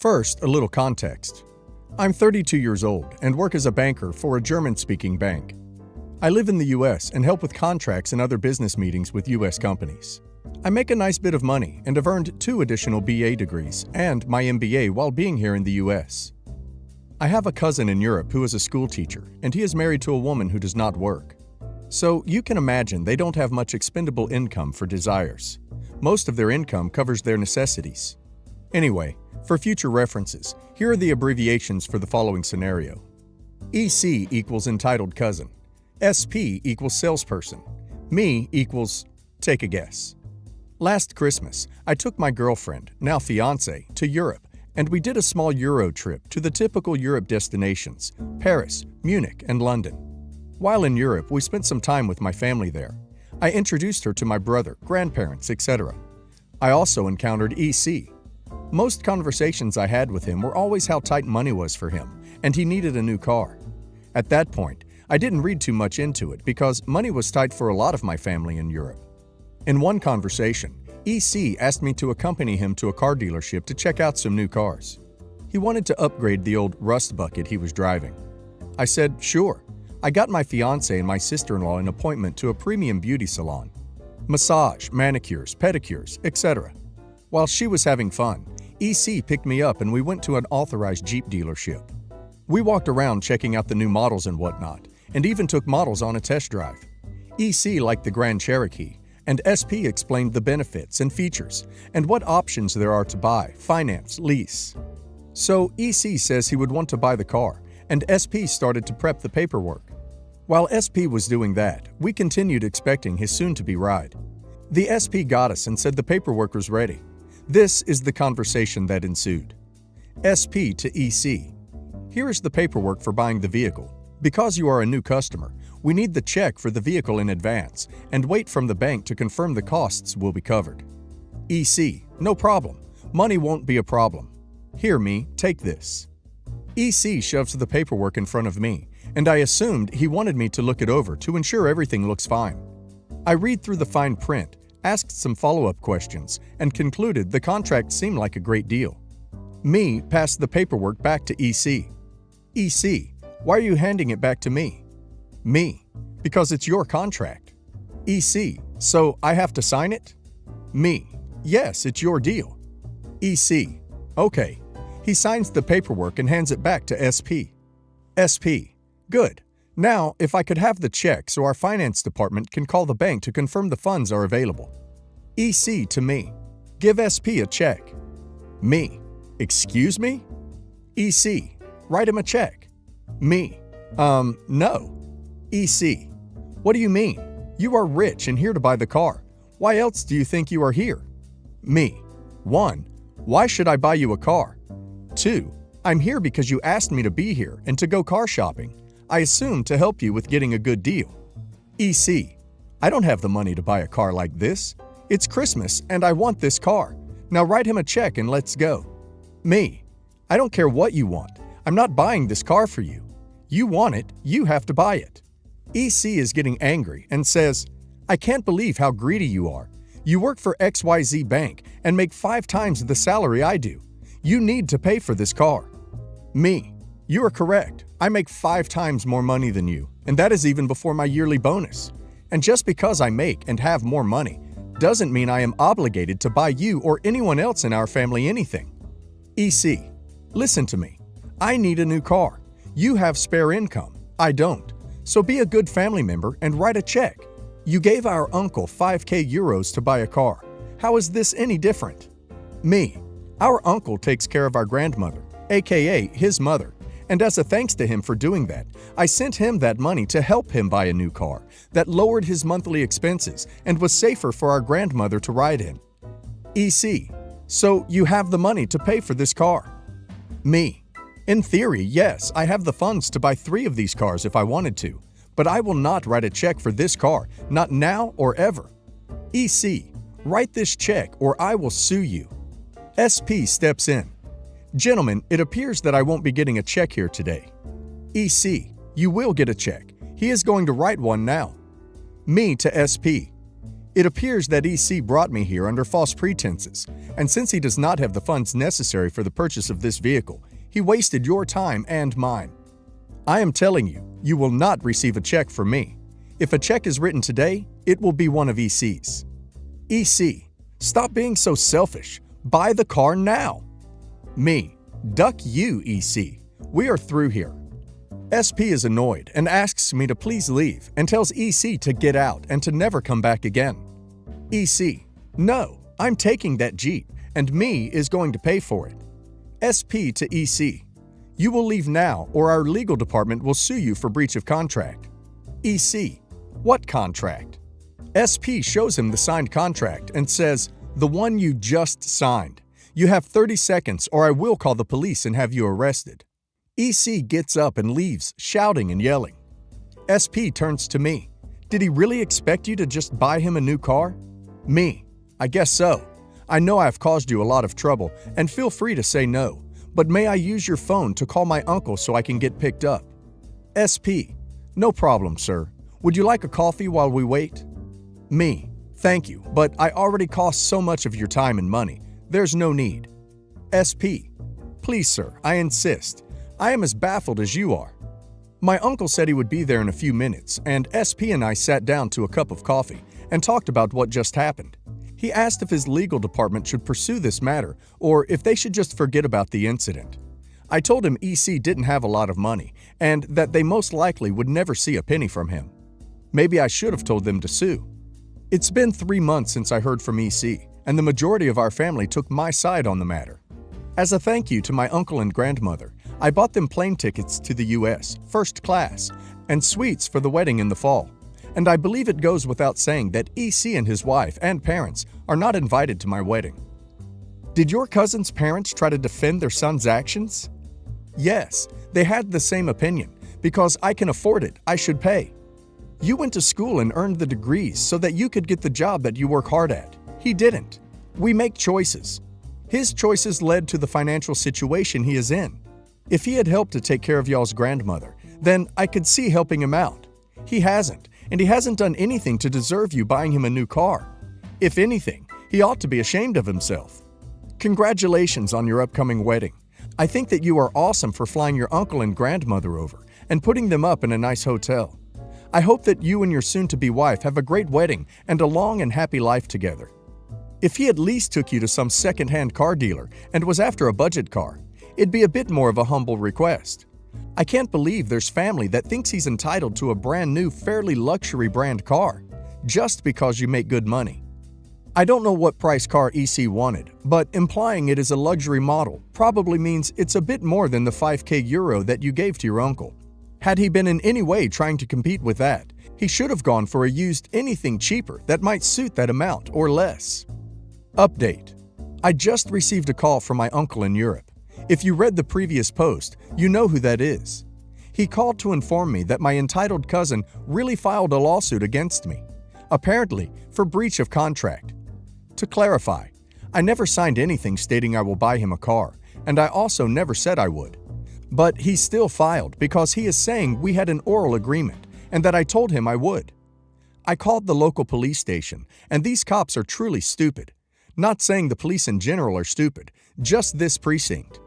First, a little context. I'm 32 years old and work as a banker for a German-speaking bank. I live in the US and help with contracts and other business meetings with US companies. I make a nice bit of money and have earned 2 additional BA degrees and my MBA while being here in the US. I have a cousin in Europe who is a school teacher, and he is married to a woman who does not work. So you can imagine they don't have much expendable income for desires. Most of their income covers their necessities. Anyway, for future references, here are the abbreviations for the following scenario. EC equals entitled cousin. SP equals salesperson. Me equals, take a guess. Last Christmas, I took my girlfriend, now fiancé, to Europe, and we did a small Euro trip to the typical Europe destinations, Paris, Munich, and London. While in Europe, we spent some time with my family there. I introduced her to my brother, grandparents, etc. I also encountered EC. Most conversations I had with him were always how tight money was for him, and he needed a new car. At that point, I didn't read too much into it because money was tight for a lot of my family in Europe. In one conversation, EC asked me to accompany him to a car dealership to check out some new cars. He wanted to upgrade the old rust bucket he was driving. I said, sure. I got my fiancé and my sister-in-law an appointment to a premium beauty salon. Massage, manicures, pedicures, etc. While she was having fun, EC picked me up and we went to an authorized Jeep dealership. We walked around checking out the new models and whatnot, and even took models on a test drive. EC liked the Grand Cherokee, and SP explained the benefits and features, and what options there are to buy, finance, lease. So EC says he would want to buy the car, and SP started to prep the paperwork. While SP was doing that, we continued expecting his soon-to-be ride. The SP got us and said the paperwork was ready. This is the conversation that ensued. SP to EC. Here is the paperwork for buying the vehicle. Because you are a new customer, we need the check for the vehicle in advance and wait from the bank to confirm the costs will be covered. EC. No problem. Money won't be a problem. Here, me, take this. EC shoves the paperwork in front of me, and I assumed he wanted me to look it over to ensure everything looks fine. I read through the fine print, asked some follow-up questions, and concluded the contract seemed like a great deal. Me passed the paperwork back to EC. EC, why are you handing it back to me? Me, because it's your contract. EC, so I have to sign it? Me, yes, it's your deal. EC, okay. He signs the paperwork and hands it back to SP. SP, good. Now, if I could have the check so our finance department can call the bank to confirm the funds are available. EC to me, give SP a check. Me, excuse me? EC, write him a check. Me, no. EC, what do you mean? You are rich and here to buy the car. Why else do you think you are here? Me, 1. Why should I buy you a car? 2. I'm here because you asked me to be here and to go car shopping. I assume to help you with getting a good deal. EC, I don't have the money to buy a car like this. It's Christmas and I want this car. Now write him a check and let's go. Me, I don't care what you want. I'm not buying this car for you. You want it, you have to buy it. EC is getting angry and says, I can't believe how greedy you are. You work for XYZ Bank and make 5 times the salary I do. You need to pay for this car. Me, you are correct. I make 5 times more money than you, and that is even before my yearly bonus. And just because I make and have more money doesn't mean I am obligated to buy you or anyone else in our family anything. EC, listen to me. I need a new car. You have spare income. I don't. So be a good family member and write a check. You gave our uncle 5k euros to buy a car. How is this any different? Me, our uncle takes care of our grandmother, aka his mother, and as a thanks to him for doing that, I sent him that money to help him buy a new car that lowered his monthly expenses and was safer for our grandmother to ride in. EC, so you have the money to pay for this car. Me, in theory, yes, I have the funds to buy 3 of these cars if I wanted to, but I will not write a check for this car, not now or ever. EC, write this check or I will sue you. SP steps in. Gentlemen, it appears that I won't be getting a check here today. EC, you will get a check. He is going to write one now. Me to SP. It appears that EC brought me here under false pretenses, and since he does not have the funds necessary for the purchase of this vehicle, he wasted your time and mine. I am telling you, you will not receive a check from me. If a check is written today, it will be one of EC's. EC, stop being so selfish. Buy the car now. Me, duck you, EC. We are through here. SP is annoyed and asks me to please leave and tells EC to get out and to never come back again. EC, no, I'm taking that Jeep and me is going to pay for it. SP to EC, you will leave now or our legal department will sue you for breach of contract. EC, what contract? SP shows him the signed contract and says, the one you just signed. You have 30 seconds or I will call the police and have you arrested. EC gets up and leaves, shouting and yelling. SP turns to me. Did he really expect you to just buy him a new car? Me, I guess so. I know I've caused you a lot of trouble and feel free to say no, but may I use your phone to call my uncle so I can get picked up? SP, no problem, sir. Would you like a coffee while we wait? Me, thank you, but I already cost so much of your time and money. There's no need. SP, please, sir, I insist. I am as baffled as you are. My uncle said he would be there in a few minutes, and SP and I sat down to a cup of coffee and talked about what just happened. He asked if his legal department should pursue this matter or if they should just forget about the incident. I told him EC didn't have a lot of money and that they most likely would never see a penny from him. Maybe I should have told them to sue. It's been 3 months since I heard from EC, and the majority of our family took my side on the matter. As a thank you to my uncle and grandmother, I bought them plane tickets to the US, first class, and suites for the wedding in the fall. And I believe it goes without saying that EC and his wife and parents are not invited to my wedding. Did your cousin's parents try to defend their son's actions? Yes, they had the same opinion. Because I can afford it, I should pay. You went to school and earned the degrees so that you could get the job that you work hard at. He didn't. We make choices. His choices led to the financial situation he is in. If he had helped to take care of y'all's grandmother, then I could see helping him out. He hasn't, and he hasn't done anything to deserve you buying him a new car. If anything, he ought to be ashamed of himself. Congratulations on your upcoming wedding. I think that you are awesome for flying your uncle and grandmother over and putting them up in a nice hotel. I hope that you and your soon-to-be wife have a great wedding and a long and happy life together. If he at least took you to some second-hand car dealer and was after a budget car, it'd be a bit more of a humble request. I can't believe there's family that thinks he's entitled to a brand new, fairly luxury brand car, just because you make good money. I don't know what price car EC wanted, but implying it is a luxury model probably means it's a bit more than the 5k euro that you gave to your uncle. Had he been in any way trying to compete with that, he should have gone for a used anything cheaper that might suit that amount or less. Update. I just received a call from my uncle in Europe. If you read the previous post, you know who that is. He called to inform me that my entitled cousin really filed a lawsuit against me, apparently for breach of contract. To clarify, I never signed anything stating I will buy him a car, and I also never said I would. But he still filed because he is saying we had an oral agreement and that I told him I would. I called the local police station, and these cops are truly stupid. Not saying the police in general are stupid, just this precinct.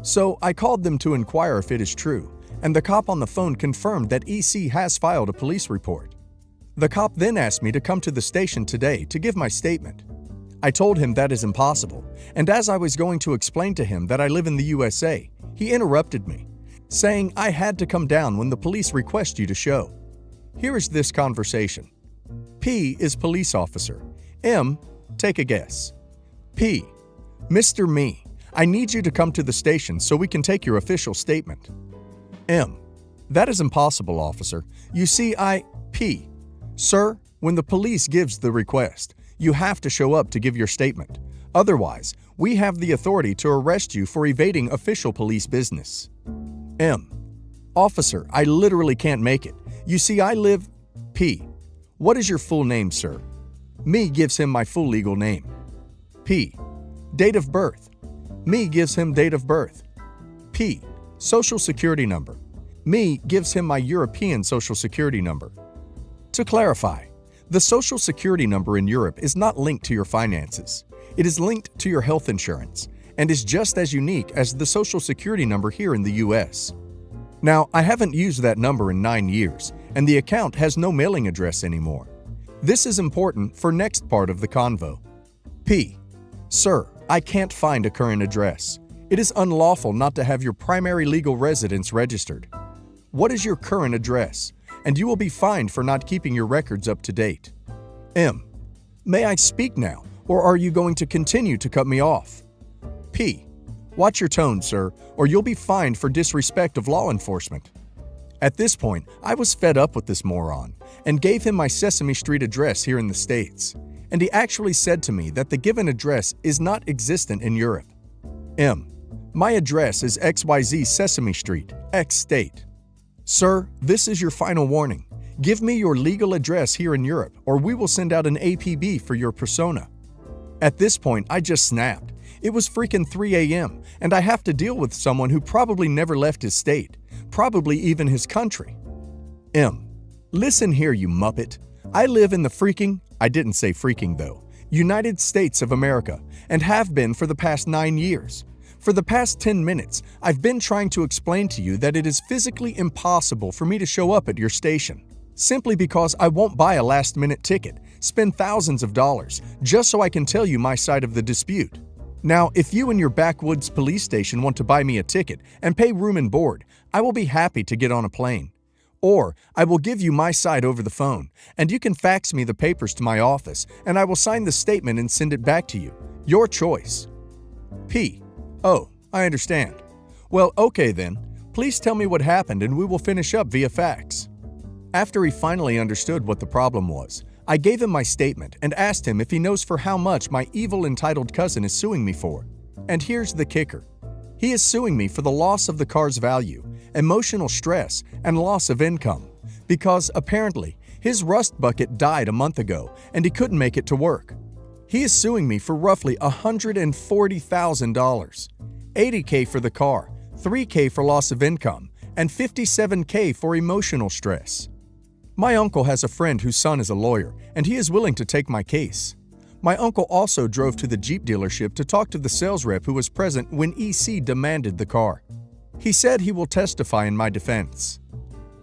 So I called them to inquire if it is true, and the cop on the phone confirmed that EC has filed a police report. The cop then asked me to come to the station today to give my statement. I told him that is impossible, and as I was going to explain to him that I live in the USA, he interrupted me, saying I had to come down when the police request you to show. Here is this conversation. P is police officer. M, take a guess. P, Mr. Me, I need you to come to the station so we can take your official statement. M, that is impossible, officer. You see, P, sir, when the police gives the request, you have to show up to give your statement. Otherwise, we have the authority to arrest you for evading official police business. M, officer, I literally can't make it. You see, I live… P, what is your full name, sir? Me gives him my full legal name. P, date of birth. Me gives him date of birth. P, social security number. Me gives him my European social security number. To clarify, The Social Security number in Europe is not linked to your finances. It is linked to your health insurance and is just as unique as the Social Security number here in the US. Now, I haven't used that number in 9 years, and the account has no mailing address anymore. This is important for next part of the convo. P. Sir, I can't find a current address. It is unlawful not to have your primary legal residence registered. What is your current address? And you will be fined for not keeping your records up to date. M. May I speak now, or are you going to continue to cut me off? P. Watch your tone, sir, or you'll be fined for disrespect of law enforcement. At this point, I was fed up with this moron and gave him my Sesame Street address here in the States, and he actually said to me that the given address is not existent in Europe. M. My address is XYZ Sesame Street, X State. Sir, this is your final warning. Give me your legal address here in Europe, or we will send out an APB for your persona. At this point, I just snapped. It was freaking 3 a.m., and I have to deal with someone who probably never left his state, probably even his country. M. Listen here, you muppet. I live in the I didn't say freaking though, United States of America, and have been for the past 9 years. For the past 10 minutes, I've been trying to explain to you that it is physically impossible for me to show up at your station, simply because I won't buy a last-minute ticket, spend thousands of dollars, just so I can tell you my side of the dispute. Now, if you and your backwoods police station want to buy me a ticket and pay room and board, I will be happy to get on a plane. Or, I will give you my side over the phone, and you can fax me the papers to my office, and I will sign the statement and send it back to you. Your choice. P. Oh, I understand. Well, okay then. Please tell me what happened and we will finish up via fax. After he finally understood what the problem was, I gave him my statement and asked him if he knows for how much my evil entitled cousin is suing me for. And here's the kicker. He is suing me for the loss of the car's value, emotional stress, and loss of income, because apparently his rust bucket died a month ago and he couldn't make it to work. He is suing me for roughly $140,000, $80K for the car, $3K for loss of income, and $57K for emotional stress. My uncle has a friend whose son is a lawyer, and he is willing to take my case. My uncle also drove to the Jeep dealership to talk to the sales rep who was present when EC demanded the car. He said he will testify in my defense.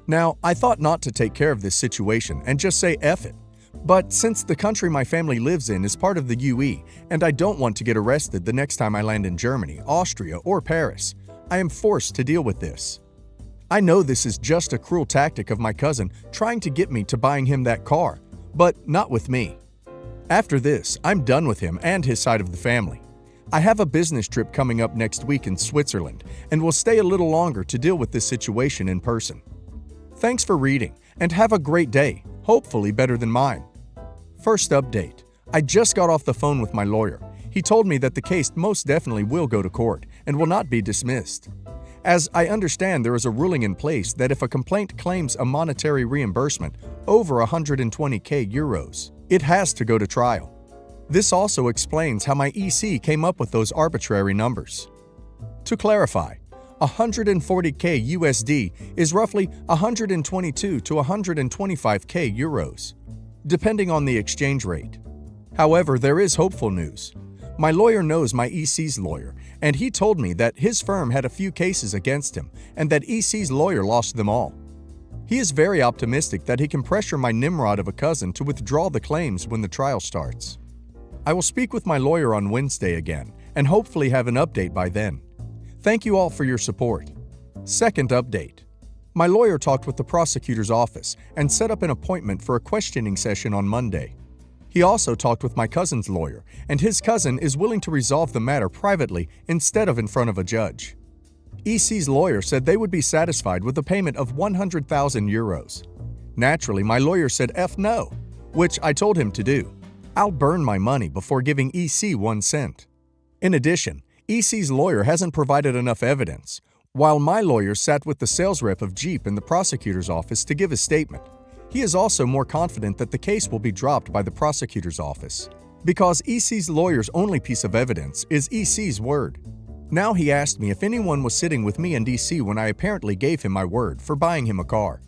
Now, I thought not to take care of this situation and just say F it. But since the country my family lives in is part of the UE, and I don't want to get arrested the next time I land in Germany, Austria, or Paris, I am forced to deal with this. I know this is just a cruel tactic of my cousin trying to get me to buying him that car, but not with me. After this, I'm done with him and his side of the family. I have a business trip coming up next week in Switzerland and will stay a little longer to deal with this situation in person. Thanks for reading, and have a great day, hopefully better than mine. First update. I just got off the phone with my lawyer. He told me that the case most definitely will go to court and will not be dismissed. As I understand, there is a ruling in place that if a complaint claims a monetary reimbursement over 120k euros, it has to go to trial. This also explains how my EC came up with those arbitrary numbers. To clarify, 140k USD is roughly 122 to 125k euros, depending on the exchange rate. However, there is hopeful news. My lawyer knows my EC's lawyer, and he told me that his firm had a few cases against him and that EC's lawyer lost them all. He is very optimistic that he can pressure my Nimrod of a cousin to withdraw the claims when the trial starts. I will speak with my lawyer on Wednesday again and hopefully have an update by then. Thank you all for your support. Second update. My lawyer talked with the prosecutor's office and set up an appointment for a questioning session on Monday. He also talked with my cousin's lawyer, and his cousin is willing to resolve the matter privately instead of in front of a judge. EC's lawyer said they would be satisfied with a payment of 100,000 euros. Naturally, my lawyer said F no, which I told him to do. I'll burn my money before giving EC 1 cent. In addition, EC's lawyer hasn't provided enough evidence, while my lawyer sat with the sales rep of Jeep in the prosecutor's office to give a statement. He is also more confident that the case will be dropped by the prosecutor's office, because EC's lawyer's only piece of evidence is EC's word. Now he asked me if anyone was sitting with me and EC when I apparently gave him my word for buying him a car.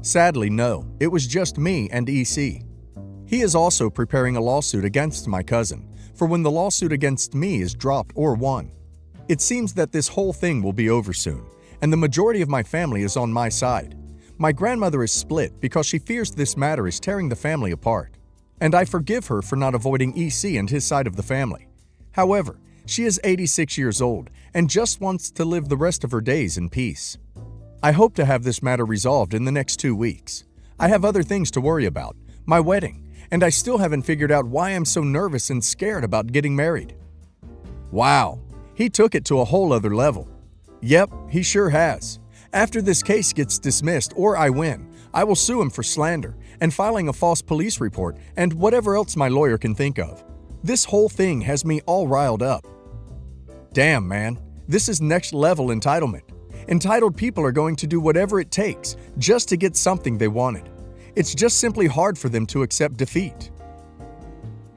Sadly, no, it was just me and EC. He is also preparing a lawsuit against my cousin for when the lawsuit against me is dropped or won. It seems that this whole thing will be over soon, and the majority of my family is on my side. My grandmother is split because she fears this matter is tearing the family apart, and I forgive her for not avoiding EC and his side of the family. However, she is 86 years old and just wants to live the rest of her days in peace. I hope to have this matter resolved in the next 2 weeks. I have other things to worry about, my wedding, and I still haven't figured out why I'm so nervous and scared about getting married. Wow, he took it to a whole other level. Yep, he sure has. After this case gets dismissed or I win, I will sue him for slander and filing a false police report and whatever else my lawyer can think of. This whole thing has me all riled up. Damn, man, this is next level entitlement. Entitled people are going to do whatever it takes just to get something they wanted. It's just simply hard for them to accept defeat.